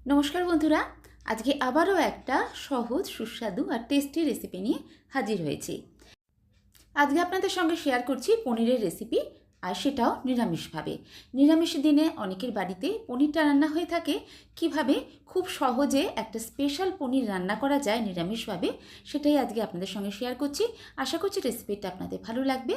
নমস্কার বন্ধুরা, আজকে আবারও একটা সহজ সুস্বাদু আর টেস্টি রেসিপি নিয়ে হাজির হয়েছি। আজকে আপনাদের সঙ্গে শেয়ার করছি পনিরের রেসিপি, আর সেটাও নিরামিষভাবে। নিরামিষ দিনে অনেকের বাড়িতে পনিরটা রান্না হয়ে থাকে। কিভাবে খুব সহজে একটা স্পেশাল পনির রান্না করা যায় নিরামিষভাবে, সেটাই আজকে আপনাদের সঙ্গে শেয়ার করছি। আশা করছি রেসিপিটা আপনাদের ভালো লাগবে।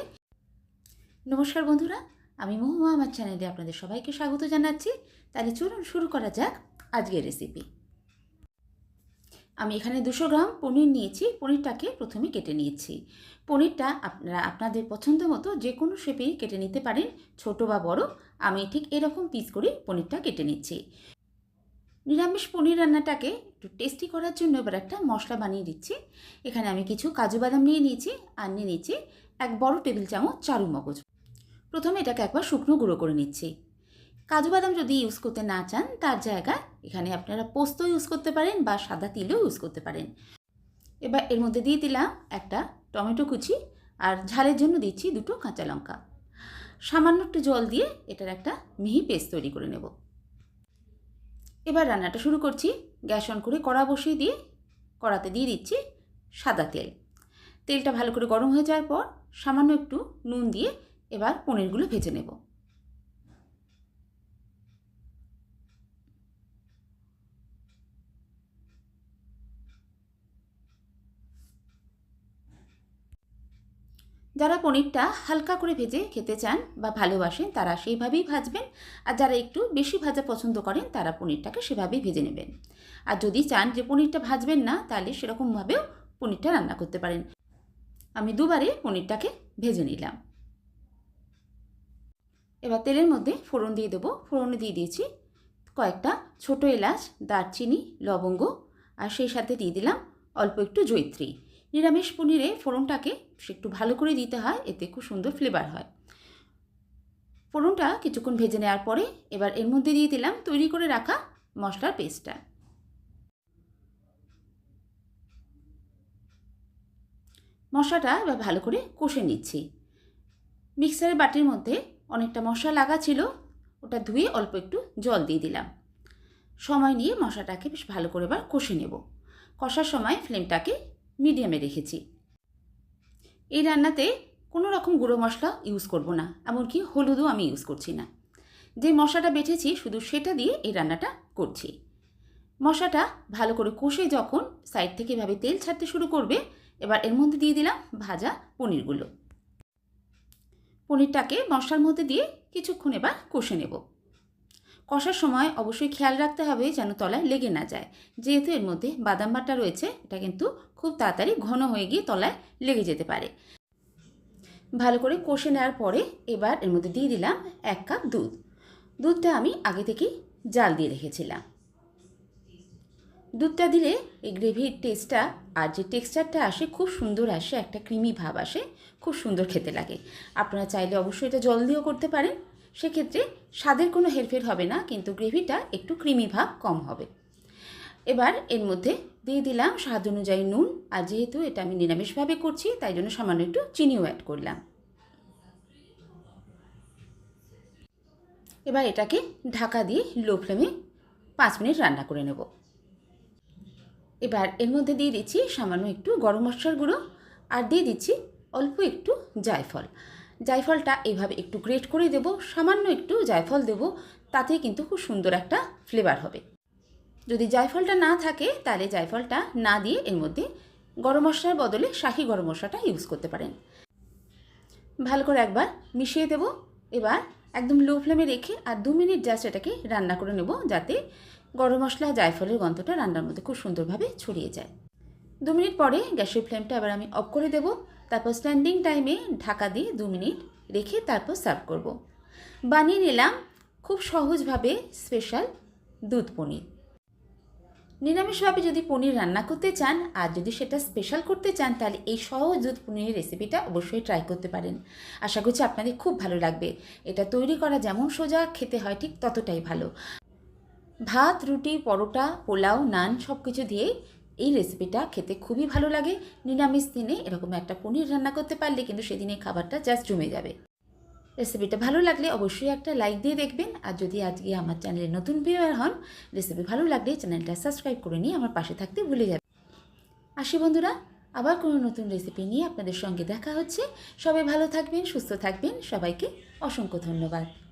নমস্কার বন্ধুরা, আমি মহুয়া, আমার চ্যানেলে আপনাদের সবাইকে স্বাগত জানাচ্ছি। তাহলে চলুন শুরু করা যাক আজকের রেসিপি। আমি এখানে 200 গ্রাম পনির নিয়েছি। পনিরটাকে প্রথমে কেটে নিয়েছি। পনিরটা আপনারা আপনাদের পছন্দ মতো যে কোনো শেপেই কেটে নিতে পারেন, ছোট বা বড়। আমি ঠিক এরকম পিস করে পনিরটা কেটে নিচ্ছি। নিরামিষ পনির রান্নাটাকে একটু টেস্টি করার জন্য এবার একটা মশলা বানিয়ে দিচ্ছি। এখানে আমি কিছু কাজু বাদাম নিয়ে নিয়েছি, আর নিয়ে নিচ্ছি 1 বড় টেবিল চামচ চারু মগজ। প্রথমে এটাকে একবার শুকনো গুঁড়ো করে নিচ্ছি। কাজু বাদাম যদি ইউজ করতে না চান, তার জায়গায় এখানে আপনারা পোস্ত ইউজ করতে পারেন বা সাদা তিলও ইউজ করতে পারেন। এবার এর মধ্যে দিয়ে দিলাম একটা টমেটো কুচি, আর ঝালের জন্য দিচ্ছি 2টো কাঁচা লঙ্কা। সামান্য একটু জল দিয়ে এটার একটা মিহি পেস্ট তৈরি করে নেব। এবার রান্নাটা শুরু করছি। গ্যাস অন করে কড়া বসিয়ে দিয়ে কড়াতে দিয়ে দিচ্ছি সাদা তেল। তেলটা ভালো করে গরম হয়ে যাওয়ার পর সামান্য একটু নুন দিয়ে এবার পনিরগুলো ভেজে নেব। যারা পনিরটা হালকা করে ভেজে খেতে চান বা ভালোবাসেন, তারা সেইভাবেই ভাজবেন। আর যারা একটু বেশি ভাজা পছন্দ করেন, তারা পনিরটাকে সেভাবেই ভেজে নেবেন। আর যদি চান যে পনিরটা ভাজবেন না, তাহলে সেরকমভাবেও পনিরটা রান্না করতে পারেন। আমি দুবারে পনিরটাকে ভেজে নিলাম। এবার তেলের মধ্যে ফোড়ন দিয়ে দেবো। ফোড়নে দিয়ে দিয়েছি কয়েকটা ছোট এলাচ, দারচিনি, লবঙ্গ, আর সেই সাথে দিয়ে দিলাম অল্প একটু জয়িত্রী। নিরামিষ পনিরে ফোড়নটাকে একটু ভালো করে দিতে হয়, এতে খুব সুন্দর ফ্লেভার হয়। ফোড়নটা কিছুক্ষণ ভেজে নেওয়ার পরে এবার এর মধ্যে দিয়ে দিলাম তৈরি করে রাখা মশলার পেস্টটা। মশলাটা এবার ভালো করে কষে নিচ্ছি। মিক্সারের বাটির মধ্যে অনেকটা মশলা লাগা ছিল, ওটা ধুয়ে অল্প একটু জল দিয়ে দিলাম। সময় নিয়ে মশলাটাকে বেশ ভালো করে এবার কষে নেব। কষার সময় ফ্লেমটাকে মিডিয়ামে রেখেছি। এই রান্নাতে কোনো রকম গুঁড়ো মশলা ইউজ করব না, এমনকি হলুদও আমি ইউজ করছি না। যে মশলাটা বেটেছি শুধু সেটা দিয়ে এই রান্নাটা করছি। মশলাটা ভালো করে কষে যখন সাইড থেকে এভাবে তেল ছাড়তে শুরু করবে, এবার এর মধ্যে দিয়ে দিলাম ভাজা পনিরগুলো। পনিরটাকে মশলার মধ্যে দিয়ে কিছুক্ষণ এবার কষে নেব। কষার সময় অবশ্যই খেয়াল রাখতে হবে যেন তলায় লেগে না যায়। যেহেতু এর মধ্যে বাদাম বাটা রয়েছে, এটা কিন্তু খুব তাড়াতাড়ি ঘন হয়ে গিয়ে তলায় লেগে যেতে পারে। ভালো করে কষে নেওয়ার পরে এবার এর মধ্যে দিয়ে দিলাম 1 কাপ দুধ। দুধটা আমি আগে থেকেই জাল দিয়ে রেখেছিলাম। দুধটা দিলে এই গ্রেভির টেস্টটা আর যে টেক্সচারটা আসে খুব সুন্দর আসে, একটা ক্রিমি ভাব আসে, খুব সুন্দর খেতে লাগে। আপনারা চাইলে অবশ্যই এটা জল দিয়েও করতে পারেন, সেক্ষেত্রে স্বাদের কোনো হেরফের হবে না, কিন্তু গ্রেভিটা একটু ক্রিমি ভাব কম হবে। এবার এর মধ্যে দিয়ে দিলাম স্বাদ অনুযায়ী নুন, আর যেহেতু এটা আমি নিরামিষভাবে করছি তাই জন্য সামান্য একটু চিনিও অ্যাড করলাম। এবার এটাকে ঢাকা দিয়ে লো ফ্লেমে 5 মিনিট রান্না করে নেব। এবার এর মধ্যে দিয়ে দিচ্ছি সামান্য একটু গরম মশলার গুঁড়ো, আর দিয়ে দিচ্ছি অল্প একটু জায়ফল। জায়ফলটা এভাবে একটু গ্রেট করে দেবো, সামান্য একটু জায়ফল দেবো, তাতে কিন্তু খুব সুন্দর একটা ফ্লেভার হবে। যদি জায়ফলটা না থাকে তাহলে জায়ফলটা না দিয়ে এর মধ্যে গরম মশলার বদলে শাহি গরম মশলাটা ইউজ করতে পারেন। ভালো করে একবার মিশিয়ে দেবো। এবার একদম লো ফ্লেমে রেখে আর 2 মিনিট জাস্ট এটাকে রান্না করে নেব, যাতে গরম মশলা জায়ফলের গন্ধটা রান্নার মধ্যে খুব সুন্দরভাবে ছড়িয়ে যায়। 2 মিনিট পরে গ্যাসের ফ্লেমটা এবার আমি অফ করে দেবো। তারপর স্ট্যান্ডিং টাইমে ঢাকা দিয়ে 2 মিনিট রেখে তারপর সার্ভ করব। বানিয়ে নিলাম খুব সহজভাবে স্পেশাল দুধ পনির। নিরামিষভাবে যদি পনির রান্না করতে চান আর যদি সেটা স্পেশাল করতে চান, তাহলে এই সহজ দুধ পনিরের রেসিপিটা অবশ্যই ট্রাই করতে পারেন। আশা করছি আপনাদের খুব ভালো লাগবে। এটা তৈরি করা যেমন সোজা, খেতে হয় ঠিক ততটাই ভালো। ভাত, রুটি, পরোটা, পোলাও, নান সব কিছু দিয়েই এই রেসিপিটা খেতে খুবই ভালো লাগে। নিরামিষ দিনে এরকম একটা পনির রান্না করতে পারলে কিন্তু সেদিনের খাবারটা জাস্ট জমে যাবে। রেসিপিটা ভালো লাগলে অবশ্যই একটা লাইক দিয়ে দেখবেন। আর যদি আজকে আমার চ্যানেলে নতুন ভিউয়ার হন, রেসিপি ভালো লাগলে চ্যানেলটা সাবস্ক্রাইব করে নিয়ে আমার পাশে থাকতে ভুলে যাবেন। আসি বন্ধুরা, আবার কোনো নতুন রেসিপি নিয়ে আপনাদের সঙ্গে দেখা হচ্ছে। সবাই ভালো থাকবেন, সুস্থ থাকবেন। সবাইকে অসংখ্য ধন্যবাদ।